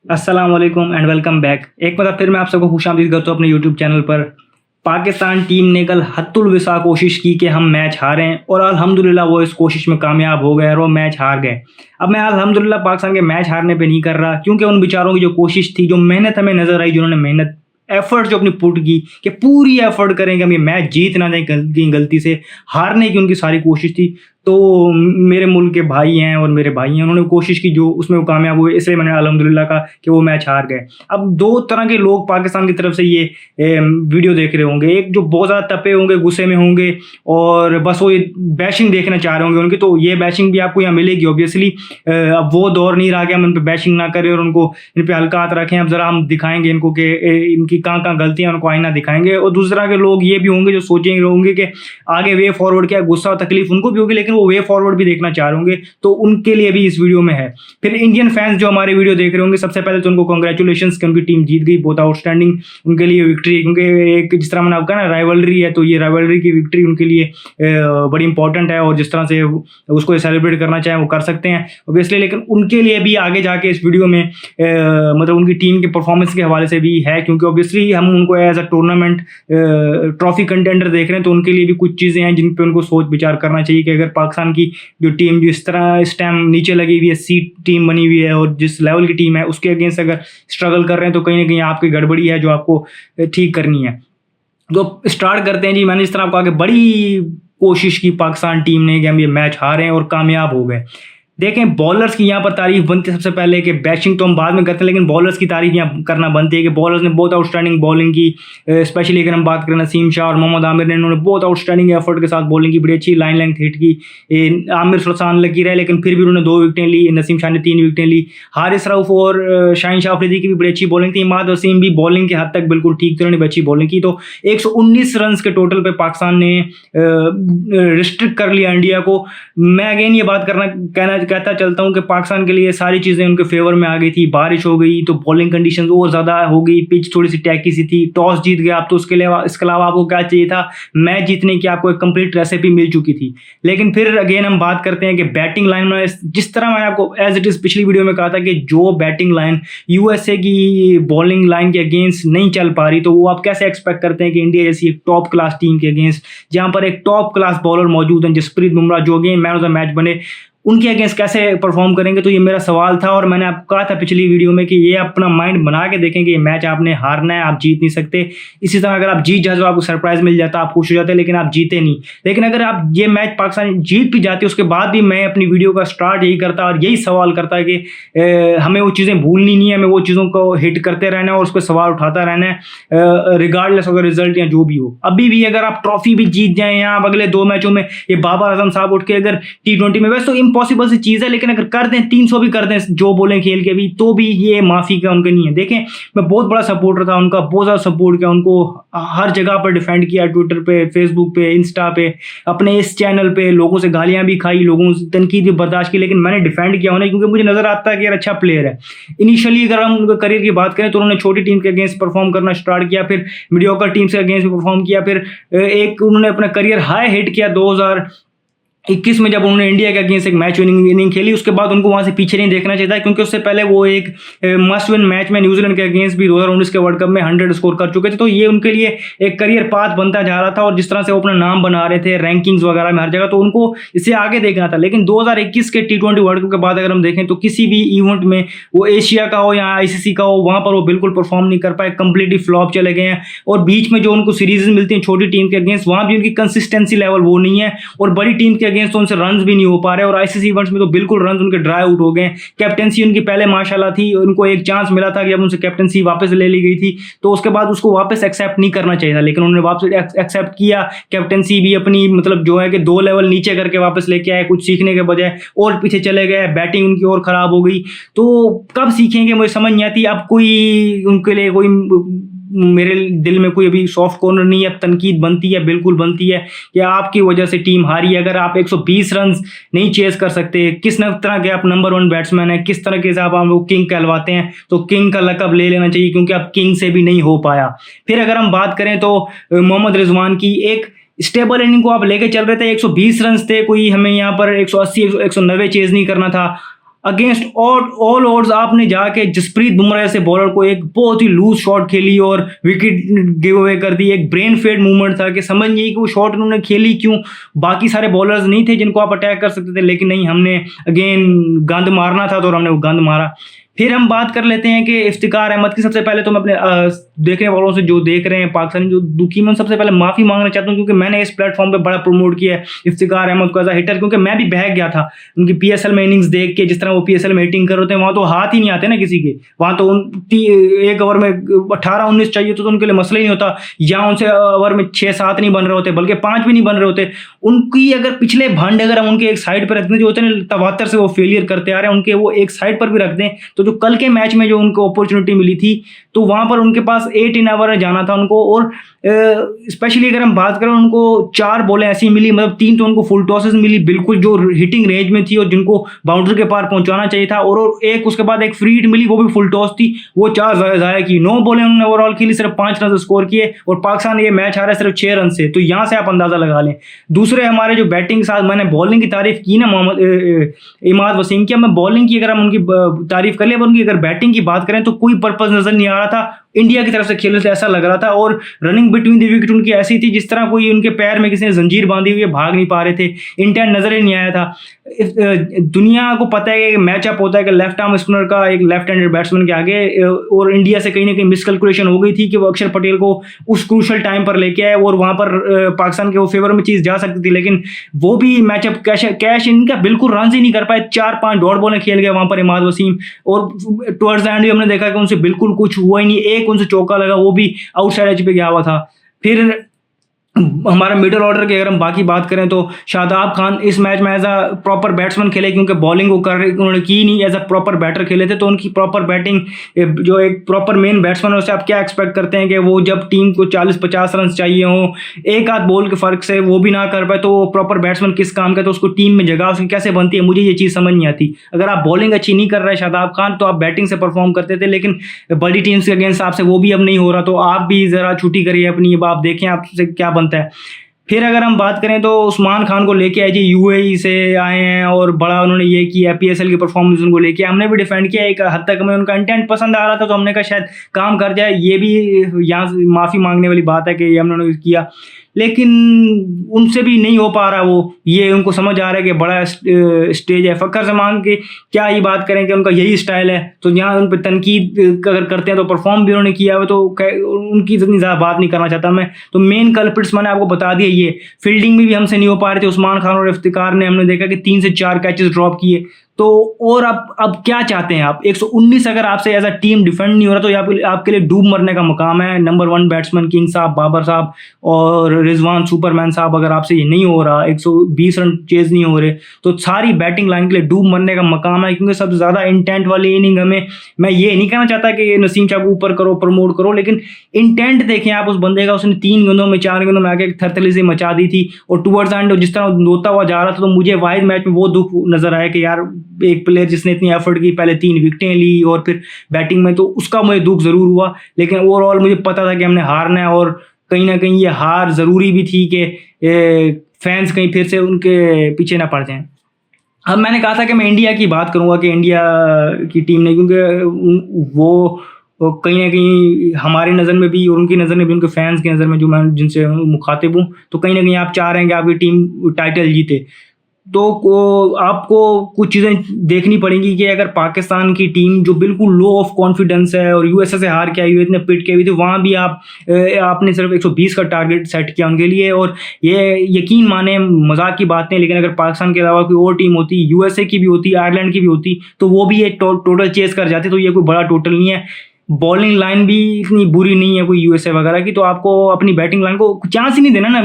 अस्सलाम वालेकुम and welcome back. एक बार फिर मैं आप सबको खुशामदीद करता हूँ अपने यूट्यूब चैनल पर। पाकिस्तान टीम ने कल हत्तुल विसा कोशिश की कि हम मैच हारें और अल्हम्दुलिल्लाह वो इस कोशिश में कामयाब हो गए और वो मैच हार गए। अब मैं अल्हम्दुलिल्लाह पाकिस्तान के मैच हारने पे नहीं कर रहा, क्योंकि उन बेचारों की जो कोशिश थी, जो मेहनत हमें नज़र आई, जिन्होंने मेहनत एफर्ट जो अपनी पुट की कि पूरी एफर्ट करेंगे हम ये मैच जीत ना जाए गलती से, हारने की उनकी सारी कोशिश थी। तो मेरे मुल्क के भाई हैं और मेरे भाई हैं, उन्होंने कोशिश की जो उसमें वो कामयाब हुए, इसलिए मैंने अल्हम्दुलिल्लाह कहा कि वो मैच हार गए। अब दो तरह के लोग पाकिस्तान की तरफ से ये वीडियो देख रहे होंगे। एक जो बहुत ज़्यादा तपे होंगे, गुस्से में होंगे और बस वो ये बैशिंग देखना चाह रहे होंगे उनकी, तो ये बैशिंग भी आपको यहाँ मिलेगी ऑब्वियसली। अब वो दौर नहीं रहा कि हम उन पर बैशिंग ना करें और उनको इन पर हल्का हाथ रखें। अब ज़रा हम दिखाएंगे इनको कि इनकी कहाँ कहाँ गलतियाँ, उनको आईना दिखाएंगे। और दूसरा के लोग ये भी होंगे जो सोचेंगे होंगे कि आगे वे फॉरवर्ड क्या, गुस्सा और तकलीफ उनको भी होगी, लेकिन वो वे फॉरवर्ड भी देखना चाह रहे होंगे, तो उनके लिए भी इस वीडियो में है। फिर इंडियन फैंस जो हमारे वीडियो देख रहे होंगे, सबसे पहले तो उनको कॉन्ग्रेचुलेशंस कि उनकी टीम जीत गई, बहुत आउटस्टैंडिंग उनके लिए विक्ट्री। क्योंकि एक जिस तरह मैंने आपका ना राइवलरी है, तो ये राइवलरी की विक्ट्री उनके लिए बड़ी इंपॉर्टेंट है और जिस तरह से उसको सेलिब्रेट करना चाहें वो कर सकते हैं ऑब्वियसली। लेकिन उनके लिए भी आगे जाके इस वीडियो में मतलब उनकी टीम के परफॉर्मेंस के हवाले से भी है, क्योंकि ऑब्वियसली हम उनको as a tournament trophy contender देख रहे हैं, तो उनके लिए भी कुछ चीज़ें हैं जिन पे उनको सोच विचार करना चाहिए कि अगर पाकिस्तान की जो टीम जो इस तरह इस टाइम नीचे लगी हुई है, सी टीम बनी हुई है और जिस लेवल की टीम है उसके अगेंस्ट अगर स्ट्रगल कर रहे हैं, तो कहीं ना कहीं आपकी गड़बड़ी है जो आपको ठीक करनी है। तो स्टार्ट करते हैं जी। मैंने इस तरह आपको आगे बड़ी कोशिश की पाकिस्तान टीम ने कि हम ये मैच हारें और कामयाब हो गए। देखें, बॉलर्स की यहाँ पर तारीफ बनती है सबसे पहले, कि बैटिंग तो हम बाद में करते हैं, लेकिन बॉलर्स की तारीफ यहाँ करना बनती है कि बॉलर्स ने बहुत आउटस्टैंडिंग बॉलिंग की। स्पेशली अगर हम बात करें नसीम शाह और मोहम्मद आमिर ने, इन्होंने बहुत आउटस्टैंडिंग एफर्ट के साथ बॉलिंग की, बड़ी अच्छी लाइन लेंथ हिट की। आमिर सुल्तान लगी रहे, लेकिन फिर भी उन्होंने 2 विकेटें ली, नसीम शाह ने 3 विकेटें ली। हारिस रऊफ और शाहीन शाह अफरीदी की भी बड़ी अच्छी बॉलिंग थी। इमाद वसीम भी बॉलिंग के हद तक बिल्कुल ठीक थी, उन्होंने अच्छी बॉलिंग की। तो 119 रन के टोटल पे पाकिस्तान ने रिस्ट्रिक्ट कर लिया इंडिया को। मैं अगेन ये बात कहता चलता हूँ कि पाकिस्तान के लिए सारी चीज़ें उनके फेवर में आ गई थी। बारिश हो गई तो बॉलिंग कंडीशंस और ज़्यादा हो गई, पिच थोड़ी सी टैकी सी थी, टॉस जीत गया आप, तो इसके अलावा आपको क्या चाहिए था? मैच जीतने की आपको एक कंप्लीट रेसिपी मिल चुकी थी। लेकिन फिर अगेन हम बात करते हैं कि बैटिंग लाइन में, जिस तरह मैंने आपको एज इट इज़ पिछली वीडियो में कहा था कि जो बैटिंग लाइन यूएसए की बॉलिंग लाइन के अगेंस्ट नहीं चल पा रही, तो वो आप कैसे एक्सपेक्ट करते हैं कि इंडिया जैसी एक टॉप क्लास टीम के अगेंस्ट, जहाँ पर एक टॉप क्लास बॉलर मौजूद हैं, जसप्रीत बुमराह जो again man of the match बने, उनके अगेंस्ट कैसे परफॉर्म करेंगे? तो ये मेरा सवाल था और मैंने आपको कहा था पिछली वीडियो में कि ये अपना माइंड बना के देखें कि ये मैच आपने हारना है, आप जीत नहीं सकते। इसी तरह अगर आप जीत जाते तो आपको सरप्राइज मिल जाता, आप खुश हो जाते, लेकिन आप जीते नहीं। लेकिन अगर आप ये मैच पाकिस्तान जीत भी जाती, उसके बाद भी मैं अपनी वीडियो का स्टार्ट यही करता और यही सवाल करता है कि हमें वो चीज़ें भूलनी नहीं है, हमें वो चीज़ों को हिट करते रहना है और उस पर सवाल उठाता रहना है, रिगार्डलेस अगर रिजल्ट या जो भी हो। अभी भी अगर आप ट्रॉफी भी जीत जाएँ या आप अगले 2 मैचों में, ये बाबर आजम साहब उठ के अगर T20 में, वैसे तो इम्पॉसिबल सी चीज़ है, लेकिन अगर कर दें 300 भी कर दें जो बोलें खेल के भी, तो भी ये माफ़ी का उनका नहीं है। देखें, मैं बहुत बड़ा सपोर्टर था उनका, बहुत ज़्यादा सपोर्ट किया उनको, हर जगह पर डिफेंड किया, ट्विटर पे, फेसबुक पे, इंस्टा पे, अपने इस चैनल पे लोगों से गालियाँ भी खाई, लोगों से तनकीद भी बर्दाश्त की, लेकिन मैंने डिफेंड किया उन्हें, क्योंकि मुझे नज़र आता है कि यार अच्छा प्लेयर है। इनिशियली अगर हम उनके करियर की बात करें तो उन्होंने छोटी टीम के अगेंस्ट परफॉर्म करना स्टार्ट किया, फिर मीडियोकर टीम के अगेंस्ट परफॉर्म किया, फिर एक उन्होंने अपना करियर हाई हिट किया 2021 में, जब उन्होंने इंडिया के अगेंस्ट एक मैच विनिंग इनिंग खेली। उसके बाद उनको वहां से पीछे नहीं देखना चाहिए था, क्योंकि उससे पहले वो एक मस्ट विन मैच में न्यूजीलैंड के अगेंस्ट भी 2019 के वर्ल्ड कप में 100 स्कोर कर चुके थे। तो ये उनके लिए एक करियर पाथ बनता जा रहा था और जिस तरह से वो अपना नाम बना रहे थे रैंकिंग्स वगैरह में हर जगह, तो उनको इससे आगे देखना था। लेकिन 2021 के T20 वर्ल्ड कप के बाद अगर हम देखें तो किसी भी इवेंट में, वो एशिया का हो या ICC का हो, वहां पर वो बिल्कुल परफॉर्म नहीं कर पाए, कंप्लीटली फ्लॉप चले गए हैं। और बीच में जो उनको सीरीज मिलती हैं छोटी टीम के अगेंस्ट, वहां भी उनकी कंसिस्टेंसी लेवल वो नहीं है, और बड़ी टीम के अगेंस्ट तो उनसे रन भी नहीं हो पा रहे, और ICC इवेंट्स में तो बिल्कुल रन उनके ड्राई आउट हो गए। कैप्टेंसी उनकी पहले माशाल्लाह थी, उनको एक चांस मिला था कि जब उनसे कैप्टेंसी वापस ले ली गई थी, तो उसके बाद उसको वापस एक्सेप्ट नहीं करना चाहिए था, लेकिन उन्होंने वापस एक्सेप्ट किया। कैप्टेंसी भी अपनी मतलब जो है कि 2 लेवल नीचे करके वापस लेके आए, कुछ सीखने के बजाय और पीछे चले गए, बैटिंग उनकी और खराब हो गई। तो कब सीखेंगे मुझे समझ नहीं आती। अब कोई उनके लिए कोई मेरे दिल में कोई अभी सॉफ्ट कॉर्नर नहीं है। अब तनकीद बनती है, बिल्कुल बनती है कि आपकी वजह से टीम हारी है। अगर आप 120 रन नहीं चेस कर सकते, किस तरह के आप नंबर 1 बैट्समैन हैं, किस तरह के से आप किंग कहलवाते हैं, तो किंग का लकब ले लेना चाहिए, क्योंकि अब किंग से भी नहीं हो पाया। फिर अगर हम बात करें तो मोहम्मद रिजवान की एक स्टेबल इनिंग को आप लेके चल रहे थे, 120 रन थे, कोई हमें यहाँ पर 180 190 चेज नहीं करना था। अगेंस्ट ऑल ऑड्स आपने जाके जसप्रीत बुमराह जैसे बॉलर को एक बहुत ही लूज शॉट खेली और विकेट गिव अवे कर दी। एक ब्रेन फेड मूवमेंट था कि समझ नहीं कि वो शॉट उन्होंने खेली क्यों। बाकी सारे बॉलर्स नहीं थे जिनको आप अटैक कर सकते थे, लेकिन नहीं, हमने अगेन गंद मारना था तो हमने वो गंद मारा। फिर हम बात कर लेते हैं कि इफ्तिकार अहमद की। सबसे पहले तो मैं अपने देखने वालों से जो देख रहे हैं पाकिस्तानी जो दुखी, मैं सबसे पहले माफ़ी मांगना चाहता हूं क्योंकि मैंने इस प्लेटफॉर्म पे बड़ा प्रमोट किया है इफ्तिकार अहमद को एज अ हिटर, क्योंकि मैं भी बहक गया था उनकी पीएसएल में इनिंग्स देख के। जिस तरह वो पीएसएल में हिटिंग कर रहे थे, वहाँ तो हाथ ही नहीं आते ना किसी के। वहाँ तो एक ओवर में 18-19 चाहिए तो उनके लिए मसला ही नहीं होता। या उनसे ओवर में 6-7 नहीं बन रहे होते, बल्कि 5 भी नहीं बन रहे होते। उनकी अगर पिछले भंड अगर हम उनके एक साइड पर रख दें, जो होते हैं तवातर से वो फेलियर करते आ रहे हैं, उनके वो एक साइड पर भी रख दें, तो जो कल के मैच में जो उनको अपॉर्चुनिटी मिली थी तो वहां पर उनके पास 8 इन ओवर जाना था उनको। और स्पेशली अगर हम बात करें, उनको 4 बॉलें ऐसी मिली, मतलब 3 तो उनको फुल टॉसेस मिली बिल्कुल जो हिटिंग रेंज में थी और जिनको बाउंड्री के पार पहुंचाना चाहिए था, और एक उसके बाद एक फ्री हिट मिली, वो भी फुल टॉस थी, वो 4 जाया की। 9 बॉलें उन्होंने ओवरऑल खेली, सिर्फ 5 रन स्कोर किए और पाकिस्तान ये मैच हारा सिर्फ 6 रन से। तो यहां से आप अंदाजा लगा लें। दूसरे हमारे जो बैटिंग के साथ, मैंने बॉलिंग की तारीफ की ना मोहम्मद इमाद वसीम की, अब मैं बॉलिंग की अगर हम उनकी तारीफ कर ले, उनकी अगर बैटिंग की बात करें तो कोई पर्पस नजर नहीं आ रहा था। इंडिया की तरफ से खेलने से ऐसा लग रहा था, और रनिंग बिटवीन द विकेट उनकी ऐसी थी जिस तरह कोई उनके पैर में किसी ने जंजीर बांधी हुई है, भाग नहीं पा रहे थे, इंटेंट नजर ही नहीं आया था। दुनिया को पता है कि मैचअप होता है कि लेफ्ट आर्म स्पिनर का एक लेफ्ट हैंडेड बैट्समैन के आगे, और इंडिया से कहीं ना कहीं मिसकैलकुलेशन हो गई थी कि वो अक्षर पटेल को उस क्रूशल टाइम पर लेके आए और वहां पर पाकिस्तान के वो फेवर में चीज जा सकती थी, लेकिन वो भी मैचअप कैश इनका बिल्कुल रन ही नहीं कर पाए। 4-5 डॉट बॉलें खेल गए वहां पर इमाद वसीम, और टुवर्ड्स द एंड भी हमने देखा कि उनसे बिल्कुल कुछ हुआ ही नहीं। एक उनसे चौका लगा, वो भी आउटसाइड एज पे गया हुआ था। फिर हमारा मिडिल ऑर्डर की अगर हम बाकी बात करें तो शादाब खान इस मैच में एज अ प्रॉपर बैट्समैन खेले, क्योंकि बॉलिंग को उन्होंने की नहीं, एज अ प्रॉपर बैटर खेले थे। तो उनकी प्रॉपर बैटिंग, जो एक प्रॉपर मेन बैट्समैन है उससे आप क्या एक्सपेक्ट करते हैं कि वो जब टीम को 40-50 रन चाहिए हो, एक आध बॉल के फर्क से वो भी ना कर पाए, तो प्रॉपर बैट्समैन किस काम का, तो उसको टीम में जगह उसकी कैसे बनती है, मुझे ये चीज़ समझ नहीं आती। अगर आप बॉलिंग अच्छी नहीं कर रहे शादाब खान, तो आप बैटिंग से परफॉर्म करते थे, लेकिन बड़ी टीम्स के अगेंस्ट आपसे वो भी अब नहीं हो रहा। तो आप भी ज़रा छुट्टी करिए अपनी, अब आप देखें आपसे क्या बनता है। फिर अगर हम बात करें तो उस्मान खान को लेके आए जी, यूएई से आए हैं और बड़ा उन्होंने ये किया, पीएसएल की परफॉर्मेंस उनको लेके हमने भी डिफेंड किया। एक हद तक हमें उनका इंटेंट पसंद आ रहा था, तो हमने कहा शायद काम कर जाए। ये भी यहाँ माफ़ी मांगने वाली बात है कि ये हमने किया, लेकिन उनसे भी नहीं हो पा रहा वो। ये उनको समझ आ रहा है कि बड़ा स्टेज है। फ़खर जमान के क्या ही बात करें कि उनका यही स्टाइल है, तो यहाँ उन पर तनकीद अगर करते हैं तो परफॉर्म भी उन्होंने किया हुआ, तो उनकी इतनी ज़्यादा बात नहीं करना चाहता मैं। तो मेन कल्प्रिट्स मैंने आपको बता दिया, ये फील्डिंग में भी हमसे नहीं हो पा रहे थे। उस्मान खान और इफ्तिकार ने, हमने देखा कि 3 से 4 कैचेस ड्रॉप किए। तो और अब क्या चाहते हैं आप? 119 अगर आपसे एज अ टीम डिफेंड नहीं हो रहा, तो आपके लिए डूब मरने का मकाम है। नंबर 1 बैट्समैन किंग साहब, बाबर साहब और रिजवान सुपरमैन साहब, अगर आपसे ये नहीं हो रहा, 120 रन चेज नहीं हो रहे, तो सारी बैटिंग लाइन के लिए डूब मरने का मकाम है। क्योंकि सबसे ज़्यादा इंटेंट वाली इनिंग हमें, मैं ये नहीं कहना चाहता कि नसीम शाह को ऊपर करो, प्रमोट करो, लेकिन इंटेंट देखें आप उस बंदे का। उसने 3 गेंदों में 4 गेंदों में आके थरथली से मचा दी थी, और टूवर्ड्स एंड जिस तरह नोता हुआ जा रहा था, तो मुझे वाहिद मैच में वो दुख नजर आया कि यार एक प्लेयर जिसने इतनी एफर्ट की, पहले 3 विकेटें ली और फिर बैटिंग में, तो उसका मुझे दुख ज़रूर हुआ। लेकिन ओवरऑल मुझे पता था कि हमने हारना है, और कहीं ना कहीं ये हार ज़रूरी भी थी कि फैंस कहीं फिर से उनके पीछे ना पड़ जाएं। अब मैंने कहा था कि मैं इंडिया की बात करूंगा कि इंडिया की टीम ने, क्योंकि वो कहीं ना कहीं हमारी नज़र में भी और उनकी नज़र में भी, उनके फैंस की नज़र में, जो मैं जिनसे मुखातिब हूँ, तो कहीं ना कहीं आप चाह रहे हैं कि आपकी टीम टाइटल जीते। तो आपको कुछ चीज़ें देखनी पड़ेंगी कि अगर पाकिस्तान की टीम जो बिल्कुल लो ऑफ कॉन्फिडेंस है और यूएसए से हार के आई हुई, इतने पिट के हुई थी, वहाँ भी आपने सिर्फ 120 का टारगेट सेट किया उनके लिए। और ये यकीन माने मजाक की बात नहीं, लेकिन अगर पाकिस्तान के अलावा कोई और टीम होती, यूएसए की भी होती, आयरलैंड की भी होती, तो वो भी ये टोटल चेस कर जाती। तो ये कोई बड़ा टोटल नहीं है। बॉलिंग लाइन भी इतनी बुरी नहीं है कोई यूएसए वगैरह की, तो आपको अपनी बैटिंग लाइन को चांस ही नहीं देना ना।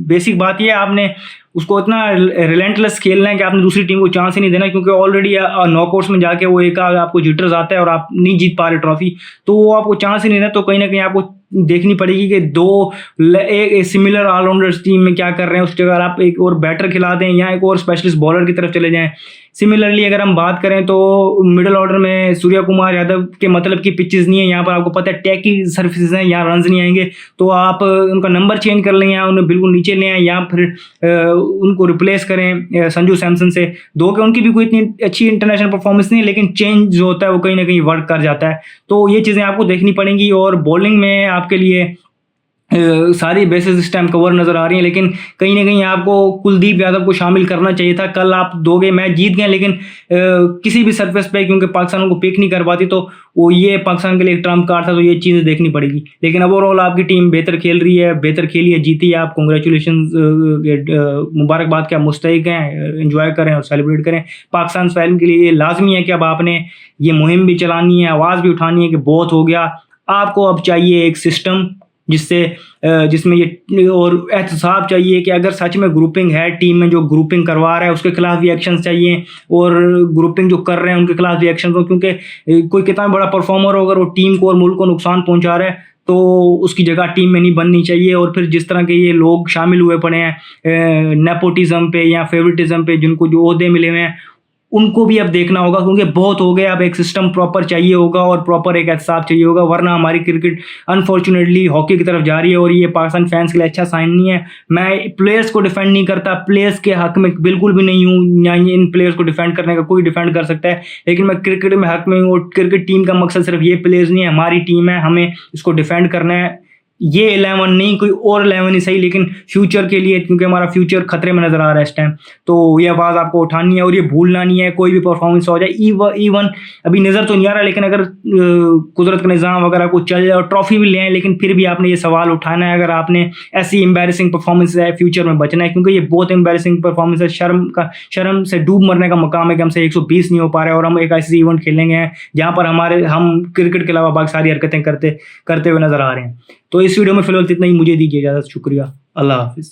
बेसिक बात ये है, आपने उसको इतना रिलेंटलेस खेलना है कि आपने दूसरी टीम को चांस ही नहीं देना, क्योंकि ऑलरेडी नॉकआउट्स में जाके वो एक आपको जिटर्स आता है और आप नहीं जीत पा रहे ट्रॉफी, तो वो आपको चांस ही नहीं देना। तो कहीं ना कहीं आपको देखनी पड़ेगी कि एक सिमिलर ऑलराउंडर्स टीम में क्या कर रहे हैं, उस जगह आप एक और बैटर खिला दें या एक और स्पेशलिस्ट बॉलर की तरफ चले जाएं, सिमिलरली अगर हम बात करें तो मिडिल ऑर्डर में सूर्या कुमार यादव के मतलब की पिचेस नहीं है, यहाँ पर आपको पता है टैकी सर्फेसेस हैं, यहाँ रन्स नहीं आएंगे, तो आप उनका नंबर चेंज कर लें या उन्हें बिल्कुल नीचे ले आएँ या फिर उनको रिप्लेस करें संजू सैमसन से। दो के उनकी भी कोई इतनी अच्छी इंटरनेशनल परफॉर्मेंस नहीं है, लेकिन चेंज जो होता है वो कहीं ना कहीं वर्क कर जाता है। तो ये चीज़ें आपको देखनी पड़ेंगी। और बॉलिंग में आपके लिए सारी बेसिस इस टाइम कवर नज़र आ रही हैं, लेकिन कहीं ना कहीं आपको कुलदीप यादव को शामिल करना चाहिए था। कल आप 2 गेम मैच जीत गए, लेकिन किसी भी सरफेस पे क्योंकि पाकिस्तान को पिक नहीं कर पाती, तो वो ये पाकिस्तान के लिए एक ट्रम्प कार्ड था, तो ये चीज़ें देखनी पड़ेगी। लेकिन ओवरऑल आपकी टीम बेहतर खेल रही है, बेहतर खेली है, जीती है, आप कॉन्ग्रेचुलेशन, मुबारकबाद के आप मुस्तहिक हैं, एंजॉय करें और सेलिब्रेट करें। पाकिस्तान फैन के लिए लाजमी है कि अब आपने ये मुहिम भी चलानी है, आवाज़ भी उठानी है कि बहुत हो गया। आपको अब चाहिए एक सिस्टम जिसमें ये और एहतसाब चाहिए कि अगर सच में ग्रुपिंग है टीम में, जो ग्रुपिंग करवा रहा है उसके खिलाफ भी एक्शन चाहिए, और ग्रुपिंग जो कर रहे हैं उनके खिलाफ भी एक्शन हो, क्योंकि कोई कितना बड़ा परफॉर्मर हो अगर वो टीम को और मुल्क को नुकसान पहुंचा रहा है तो उसकी जगह टीम में नहीं बननी चाहिए। और फिर जिस तरह के ये लोग शामिल हुए पड़े हैं नेपोटिज्म पे या फेवरेटिज्म पे, जिनको जो ओहदे मिले हुए हैं, उनको भी अब देखना होगा, क्योंकि बहुत हो गया। अब एक सिस्टम प्रॉपर चाहिए होगा और प्रॉपर एक एहसाब चाहिए होगा, वरना हमारी क्रिकेट अनफॉर्चुनेटली हॉकी की तरफ जा रही है और ये पाकिस्तान फैंस के लिए अच्छा साइन नहीं है। मैं प्लेयर्स को डिफेंड नहीं करता, प्लेयर्स के हक में बिल्कुल भी नहीं हूँ, या इन प्लेयर्स को डिफेंड करने का कोई डिफेंड कर सकता है, लेकिन मैं क्रिकेट में हक में हूँ। और क्रिकेट टीम का मकसद सिर्फ ये प्लेयर्स नहीं है, हमारी टीम है, हमें इसको डिफेंड करना है। ये 11 नहीं, कोई और 11 ही सही, लेकिन फ्यूचर के लिए, क्योंकि हमारा फ्यूचर खतरे में नजर आ रहा है इस टाइम, तो ये आवाज़ आपको उठानी है और ये भूलना नहीं है। कोई भी परफॉर्मेंस हो जाए, इवन अभी नज़र तो नहीं आ रहा, लेकिन अगर कुदरत का निज़ाम वगैरह कुछ चल जाए और ट्रॉफी भी ले आए, लेकिन फिर भी आपने ये सवाल उठाना है अगर आपने ऐसी एम्बैरेसिंग परफॉर्मेंस है फ्यूचर में बचना है, क्योंकि ये बहुत एम्बैरेसिंग परफॉर्मेंस है। शर्म से डूब मरने का मकाम है कि हमसे 120 नहीं हो पा रहे और हम एक ऐसी इवेंट खेलेंगे हैं जहाँ पर हम क्रिकेट के अलावा बाकी सारी हरकतें करते हुए नजर आ रहे हैं। तो इस वीडियो में फिलहाल इतना ही, मुझे दीजिए इजाज़त। शुक्रिया, अल्लाह हाफिज़।